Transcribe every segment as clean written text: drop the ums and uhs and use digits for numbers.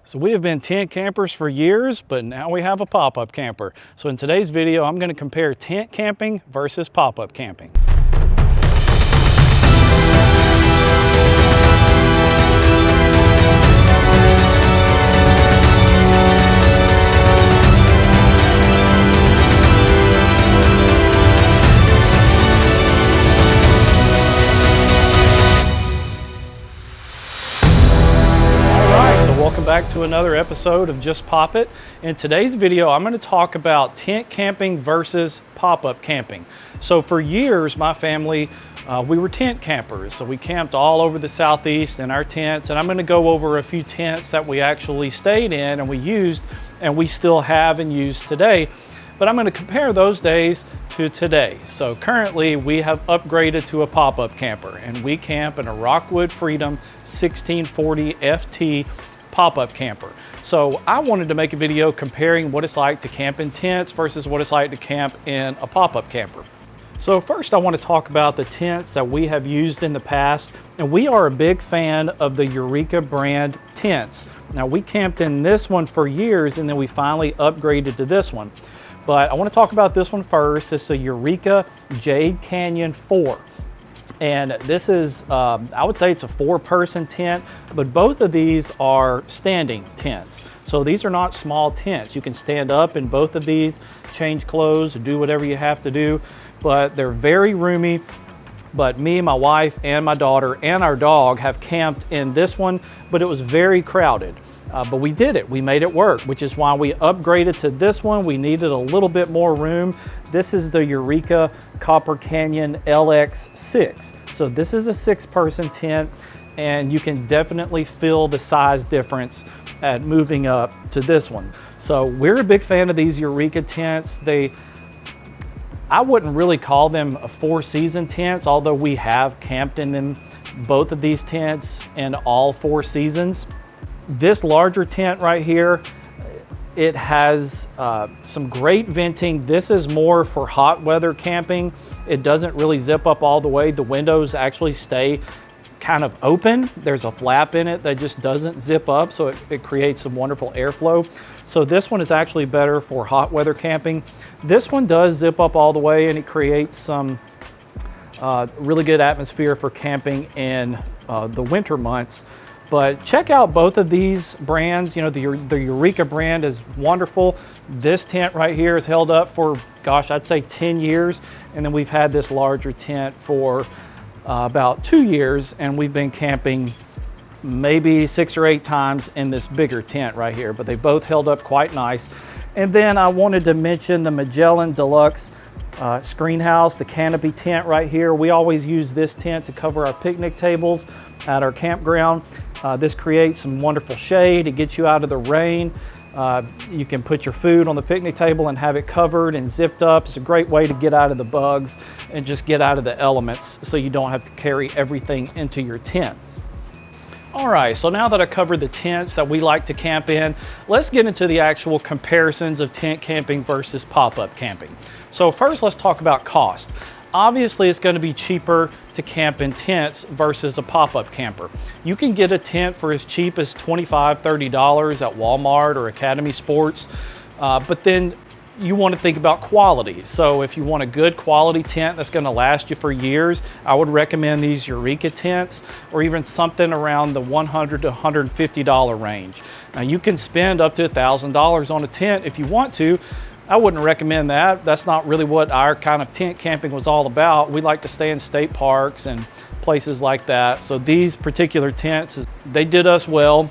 So we have been tent campers for years, but now we have a pop-up camper. So in today's video, I'm going to compare tent camping versus pop-up camping. Welcome back to another episode of Just Pop It. In today's video, I'm going to talk about tent camping versus pop-up camping. So for years, my family, we were tent campers. So we camped all over the Southeast in our tents, and I'm going to go over a few tents that we actually stayed in and we used and we still have and use today. But I'm going to compare those days to today. So currently we have upgraded to a pop-up camper, and we camp in a Rockwood Freedom 1640 FT pop-up camper. So I wanted to make a video comparing what it's like to camp in tents versus what it's like to camp in a pop-up camper. So first I want to talk about the tents that we have used in the past, and we are a big fan of the Eureka brand tents. Now we camped in this one for years, and then we finally upgraded to this one. But I want to talk about this one first. It's a Eureka Jade Canyon 4. And this is, I would say it's a 4-person tent, but both of these are standing tents. So these are not small tents. You can stand up in both of these, change clothes, do whatever you have to do, but they're very roomy. But me, my wife, and my daughter, and our dog have camped in this one, but it was very crowded. But we did it, we made it work, which is why we upgraded to this one. We needed a little bit more room. This is the Eureka Copper Canyon LX6. So this is a 6-person tent, and you can definitely feel the size difference at moving up to this one. So we're a big fan of these Eureka tents. I wouldn't really call them a 4-season tents, although we have camped in them, both of these tents, in all 4 seasons. This larger tent right here, it has some great venting. This is more for hot weather camping. It doesn't really zip up all the way. The windows actually stay kind of open. There's a flap in it that just doesn't zip up, so it creates some wonderful airflow. So this one is actually better for hot weather camping. This one does zip up all the way, and it creates some really good atmosphere for camping in the winter months. But check out both of these brands. You know, the Eureka brand is wonderful. This tent right here has held up for, gosh, I'd say 10 years. And then we've had this larger tent for about 2 years, and we've been camping maybe 6 or 8 times in this bigger tent right here, but they both held up quite nice. And then I wanted to mention the Magellan Deluxe screen house, the canopy tent right here. We always use this tent to cover our picnic tables at our campground. This creates some wonderful shade. It gets you out of the rain. You can put your food on the picnic table and have it covered and zipped up. It's a great way to get out of the bugs and just get out of the elements, so you don't have to carry everything into your tent. All right, so now that I covered the tents that we like to camp in, let's get into the actual comparisons of tent camping versus pop-up camping. So first, let's talk about cost. Obviously, it's going to be cheaper to camp in tents versus a pop-up camper. You can get a tent for as cheap as $25, $30 at Walmart or Academy Sports, but then you want to think about quality. So if you want a good quality tent that's going to last you for years, I would recommend these Eureka tents, or even something around the $100 to $150 range. Now you can spend up to $1,000 on a tent if you want to. I wouldn't recommend that. That's not really what our kind of tent camping was all about. We like to stay in state parks and places like that. So these particular tents, they did us well.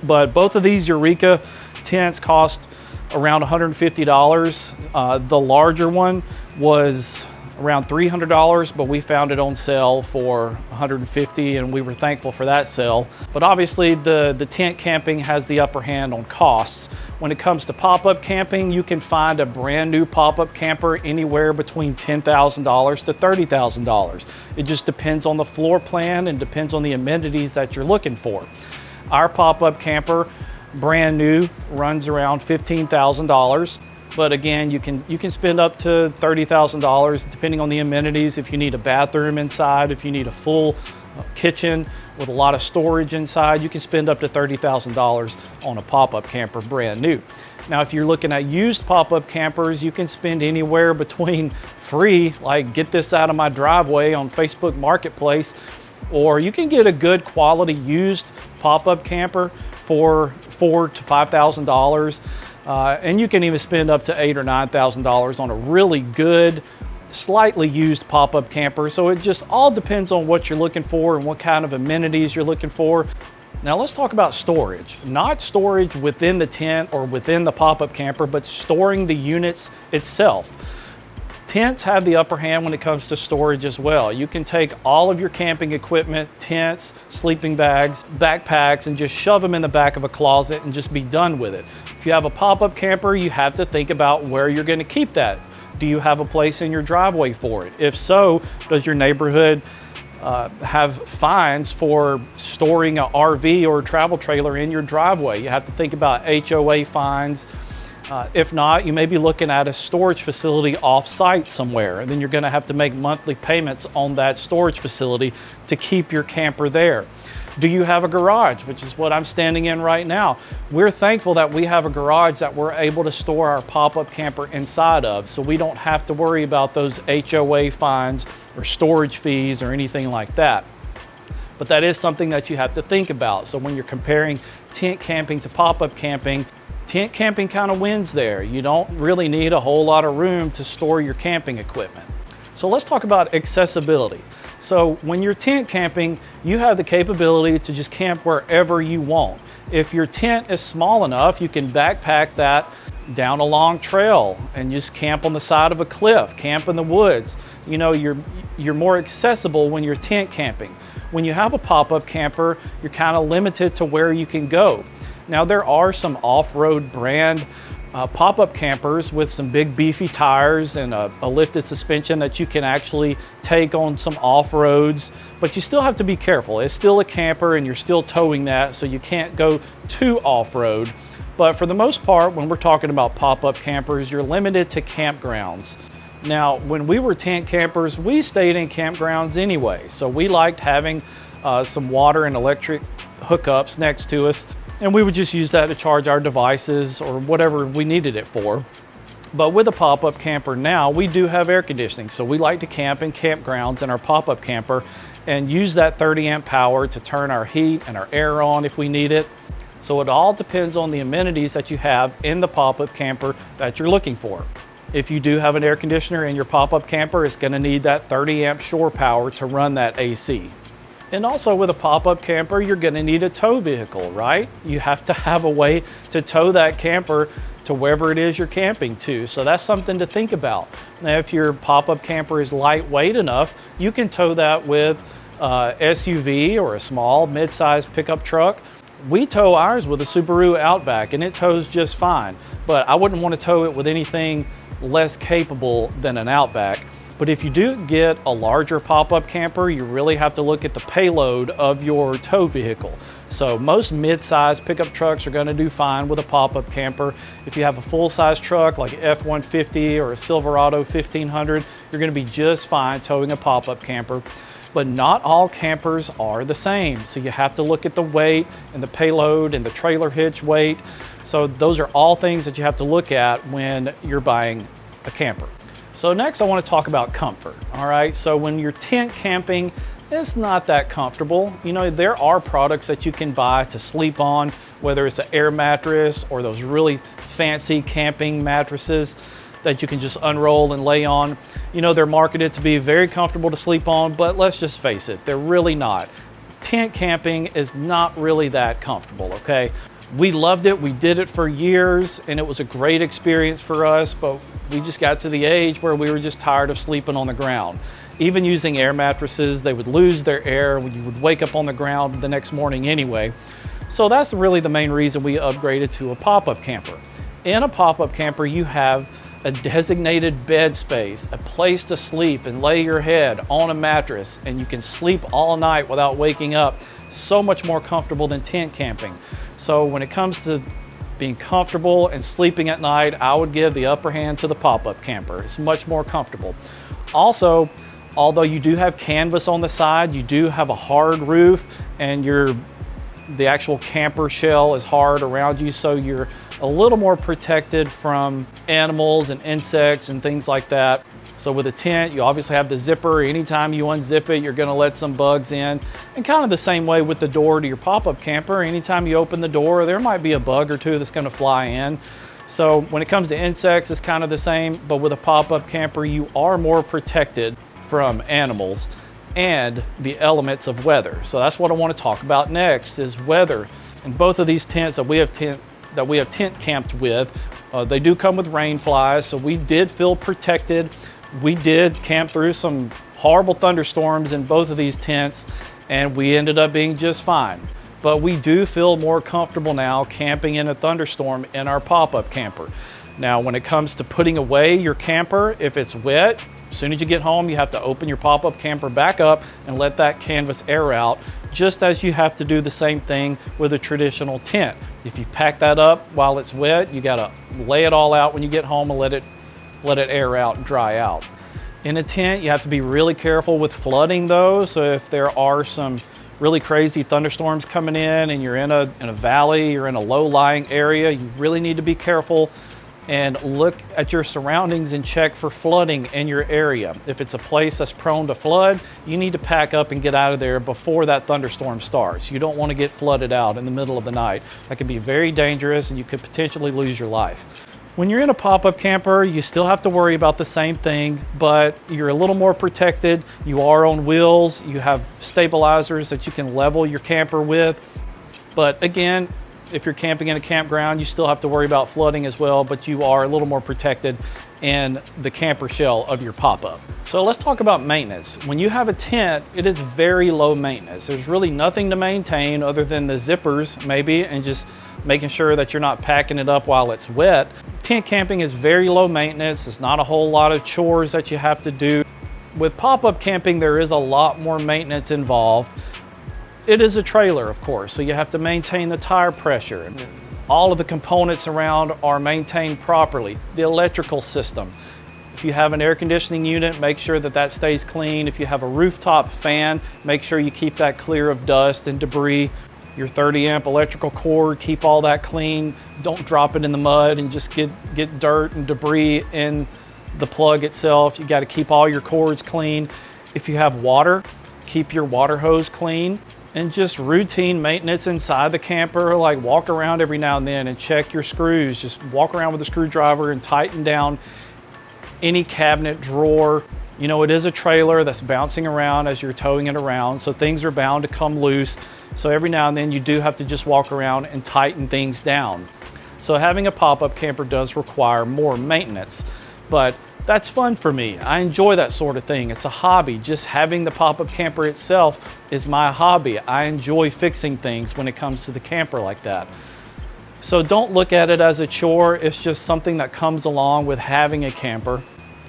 But both of these Eureka tents cost around $150. The larger one was around $300, but we found it on sale for $150, and we were thankful for that sale. But obviously the tent camping has the upper hand on costs. When it comes to pop-up camping, you can find a brand new pop-up camper anywhere between $10,000 to $30,000. It just depends on the floor plan and depends on the amenities that you're looking for. Our pop-up camper, brand new, runs around $15,000. But again, you can spend up to $30,000 depending on the amenities. If you need a bathroom inside, if you need a full kitchen with a lot of storage inside, you can spend up to $30,000 on a pop-up camper brand new. Now, if you're looking at used pop-up campers, you can spend anywhere between free, like get this out of my driveway on Facebook Marketplace, or you can get a good quality used pop-up camper for $4,000 to $5,000. And you can even spend up to $8,000 or $9,000 on a really good, slightly used pop-up camper. So it just all depends on what you're looking for and what kind of amenities you're looking for. Now let's talk about storage. Not storage within the tent or within the pop-up camper, but storing the units itself. Tents have the upper hand when it comes to storage as well. You can take all of your camping equipment, tents, sleeping bags, backpacks, and just shove them in the back of a closet and just be done with it. If you have a pop-up camper, you have to think about where you're going to keep that. Do you have a place in your driveway for it? If so, does your neighborhood have fines for storing an RV or a travel trailer in your driveway? You have to think about HOA fines. If not, you may be looking at a storage facility off-site somewhere, and then you're going to have to make monthly payments on that storage facility to keep your camper there. Do you have a garage, which is what I'm standing in right now? We're thankful that we have a garage that we're able to store our pop-up camper inside of, so we don't have to worry about those HOA fines or storage fees or anything like that. But that is something that you have to think about. So when you're comparing tent camping to pop-up camping, tent camping kind of wins there. You don't really need a whole lot of room to store your camping equipment. So let's talk about accessibility. So when you're tent camping, you have the capability to just camp wherever you want. If your tent is small enough, you can backpack that down a long trail and just camp on the side of a cliff, camp in the woods. You know, you're more accessible when you're tent camping. When you have a pop-up camper, you're kind of limited to where you can go. Now, there are some off-road brand pop-up campers with some big beefy tires and a lifted suspension that you can actually take on some off-roads, but you still have to be careful. It's still a camper and you're still towing that, so you can't go too off-road. But for the most part, when we're talking about pop-up campers, you're limited to campgrounds. Now, when we were tent campers, we stayed in campgrounds anyway, so we liked having some water and electric hookups next to us, and we would just use that to charge our devices or whatever we needed it for. But with a pop-up camper now, we do have air conditioning, so we like to camp in campgrounds in our pop-up camper and use that 30 amp power to turn our heat and our air on if we need it. So it all depends on the amenities that you have in the pop-up camper that you're looking for. If you do have an air conditioner in your pop-up camper, it's going to need that 30 amp shore power to run that AC. And also with a pop-up camper, you're going to need a tow vehicle, right? You have to have a way to tow that camper to wherever it is you're camping to. So that's something to think about. Now, if your pop-up camper is lightweight enough, you can tow that with SUV or a small mid-sized pickup truck. We tow ours with a Subaru Outback and it tows just fine, but I wouldn't want to tow it with anything less capable than an Outback. But if you do get a larger pop-up camper, you really have to look at the payload of your tow vehicle. So most mid-size pickup trucks are going to do fine with a pop-up camper. If you have a full-size truck like an F-150 or a Silverado 1500, you're going to be just fine towing a pop-up camper. But not all campers are the same. So you have to look at the weight and the payload and the trailer hitch weight. So those are all things that you have to look at when you're buying a camper. So next I want to talk about comfort. All right, so when you're tent camping, it's not that comfortable. You know, there are products that you can buy to sleep on, whether it's an air mattress or those really fancy camping mattresses that you can just unroll and lay on. You know, they're marketed to be very comfortable to sleep on, but let's just face it, they're really not. Tent camping is not really that comfortable, okay? We loved it, we did it for years, and it was a great experience for us, but we just got to the age where we were just tired of sleeping on the ground. Even using air mattresses, they would lose their air when you would wake up on the ground the next morning anyway. So that's really the main reason we upgraded to a pop-up camper. In a pop-up camper, you have a designated bed space, a place to sleep and lay your head on a mattress, and you can sleep all night without waking up. So much more comfortable than tent camping. So when it comes to being comfortable and sleeping at night, I would give the upper hand to the pop-up camper. It's much more comfortable. Also, Although you do have canvas on the side, you do have a hard roof, and the actual camper shell is hard around you, so you're a little more protected from animals and insects and things like that. So with a tent, you obviously have the zipper. Anytime you unzip it, you're gonna let some bugs in. And kind of the same way with the door to your pop-up camper. Anytime you open the door, there might be a bug or two that's gonna fly in. So when it comes to insects, it's kind of the same, but with a pop-up camper, you are more protected from animals and the elements of weather. So that's what I want to talk about next, is weather. And both of these tents that we have tent camped with, they do come with rain flies, so we did feel protected. We did camp through some horrible thunderstorms in both of these tents, and we ended up being just fine. But we do feel more comfortable now camping in a thunderstorm in our pop-up camper. Now, when it comes to putting away your camper, if it's wet, as soon as you get home, you have to open your pop-up camper back up and let that canvas air out, just as you have to do the same thing with a traditional tent. If you pack that up while it's wet, you gotta lay it all out when you get home and let it air out and dry out. In a tent, you have to be really careful with flooding though. So if there are some really crazy thunderstorms coming in and you're in a valley, you're in a low-lying area, you really need to be careful and look at your surroundings and check for flooding in your area. If it's a place that's prone to flood, you need to pack up and get out of there before that thunderstorm starts. You don't want to get flooded out in the middle of the night. That can be very dangerous and you could potentially lose your life. When you're in a pop-up camper, you still have to worry about the same thing, but you're a little more protected. You are on wheels, you have stabilizers that you can level your camper with. But again, if you're camping in a campground, you still have to worry about flooding as well, but you are a little more protected in the camper shell of your pop-up. So let's talk about maintenance. When you have a tent, it is very low maintenance. There's really nothing to maintain other than the zippers maybe, and just making sure that you're not packing it up while it's wet. Tent camping is very low maintenance. There's not a whole lot of chores that you have to do. With pop-up camping, there is a lot more maintenance involved. It is a trailer, of course, so you have to maintain the tire pressure. All of the components around are maintained properly. The electrical system. If you have an air conditioning unit, make sure that that stays clean. If you have a rooftop fan, make sure you keep that clear of dust and debris. Your 30 amp electrical cord, keep all that clean. Don't drop it in the mud and just get dirt and debris in the plug itself. You got to keep all your cords clean. If you have water, keep your water hose clean. And just routine maintenance inside the camper, like walk around every now and then and check your screws. Just walk around with a screwdriver and tighten down any cabinet, drawer. You know, it is a trailer that's bouncing around as you're towing it around, so things are bound to come loose. So every now and then you do have to just walk around and tighten things down. So having a pop-up camper does require more maintenance, but that's fun for me. I enjoy that sort of thing. It's a hobby. Just having the pop-up camper itself is my hobby. I enjoy fixing things when it comes to the camper like that. So don't look at it as a chore. It's just something that comes along with having a camper.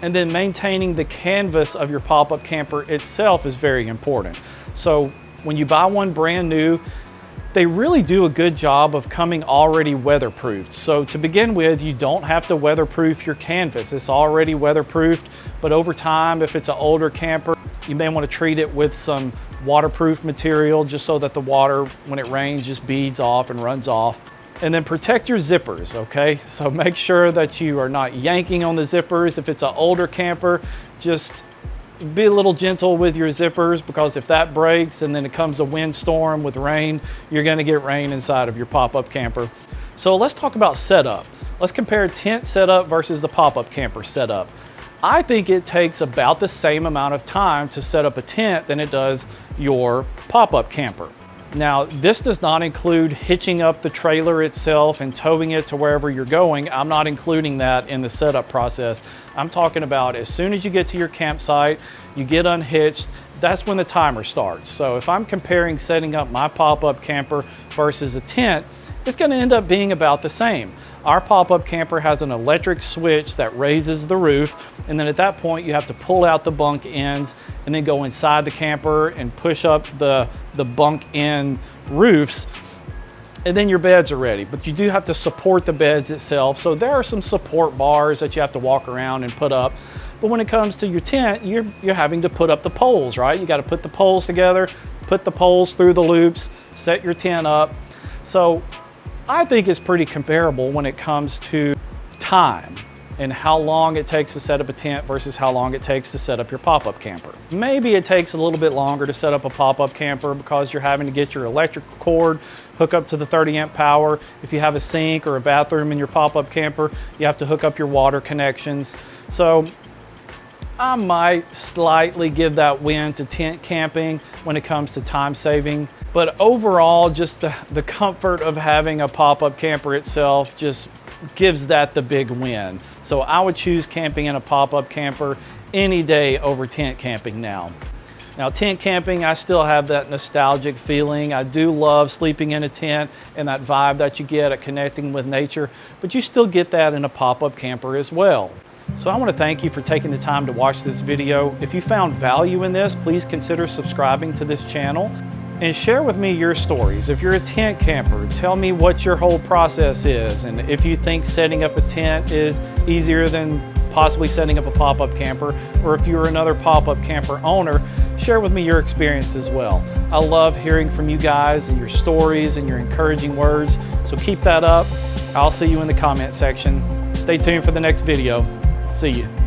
And then maintaining the canvas of your pop-up camper itself is very important. So when you buy one brand new, they really do a good job of coming already weatherproofed. So to begin with, you don't have to weatherproof your canvas. It's already weatherproofed, but over time, if it's an older camper, you may want to treat it with some waterproof material just so that the water, when it rains, just beads off and runs off. And then protect your zippers, okay? So make sure that you are not yanking on the zippers. If it's an older camper, just be a little gentle with your zippers, because if that breaks and then it comes a windstorm with rain, you're gonna get rain inside of your pop-up camper. So let's talk about setup. Let's compare tent setup versus the pop-up camper setup. I think it takes about the same amount of time to set up a tent than it does your pop-up camper. Now, this does not include hitching up the trailer itself and towing it to wherever you're going. I'm not including that in the setup process. I'm talking about as soon as you get to your campsite, you get unhitched, that's when the timer starts. So if I'm comparing setting up my pop-up camper versus a tent, it's gonna end up being about the same. Our pop-up camper has an electric switch that raises the roof, and then at that point you have to pull out the bunk ends and then go inside the camper and push up the bunk end roofs, and then your beds are ready. But you do have to support the beds itself, so there are some support bars that you have to walk around and put up. But when it comes to your tent, you're having to put up the poles, right? You got to put the poles together, put the poles through the loops, set your tent up. So I think it's pretty comparable when it comes to time and how long it takes to set up a tent versus how long it takes to set up your pop-up camper. Maybe it takes a little bit longer to set up a pop-up camper because you're having to get your electrical cord, hook up to the 30-amp power. If you have a sink or a bathroom in your pop-up camper, you have to hook up your water connections. So I might slightly give that win to tent camping when it comes to time saving. But overall, just the comfort of having a pop-up camper itself just gives that the big win. So I would choose camping in a pop-up camper any day over tent camping now. Now, tent camping, I still have that nostalgic feeling. I do love sleeping in a tent and that vibe that you get at connecting with nature, but you still get that in a pop-up camper as well. So I want to thank you for taking the time to watch this video. If you found value in this, please consider subscribing to this channel and share with me your stories. If you're a tent camper, tell me what your whole process is, and if you think setting up a tent is easier than possibly setting up a pop-up camper, or if you're another pop-up camper owner, share with me your experience as well. I love hearing from you guys and your stories and your encouraging words, so keep that up. I'll see you in the comment section. Stay tuned for the next video. See you.